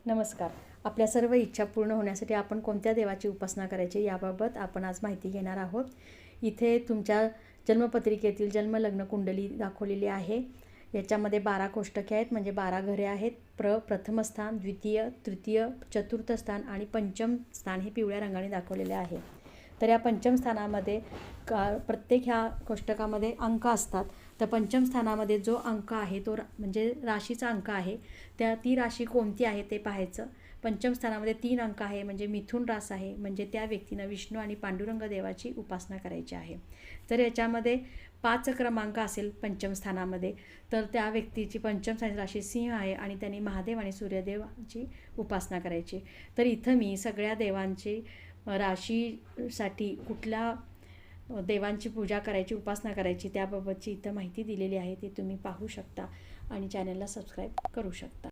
नमस्कार. आपल्या सर्व इच्छा पूर्ण होण्यासाठी आपण कोणत्या देवाची उपासना करायची याबाबत आपण आज माहिती घेणार आहोत. इथे तुमच्या जन्मपत्रिकेतील जन्मलग्न कुंडली दाखवलेली आहे. याच्यामध्ये 12 कोष्टके आहेत, म्हणजे 12 घरे आहेत. प्रथम स्थान, द्वितीय, तृतीय, चतुर्थ स्थान आणि पंचम स्थान हे पिवळ्या रंगाने दाखवलेले आहे. तर या पंचम स्थानामध्ये प्रत्येक ह्या कोष्टकामध्ये अंक असतात. तर पंचम स्थानामध्ये जो अंक आहे तो म्हणजे राशीचा अंक आहे, ती राशी कोणती आहे ते पाहायचं. पंचम स्थानामध्ये 3 अंक आहे, म्हणजे मिथुन रास आहे, म्हणजे त्या व्यक्तीनं विष्णू आणि पांडुरंग देवाची उपासना करायची आहे. तर याच्यामध्ये 5 क्रमांक असेल पंचम स्थानामध्ये, तर त्या व्यक्तीची पंचम स्थानाची राशी सिंह आहे आणि त्यांनी महादेव आणि सूर्यदेवाची उपासना करायची. तर इथं मी सगळ्या देवांची राशीसाठी कुठल्या देवांची पूजा करायची, उपासना करायची त्याबाबतची इथं माहिती दिलेली आहे. ती तुम्ही पाहू शकता आणि चॅनलला सबस्क्राईब करू शकता.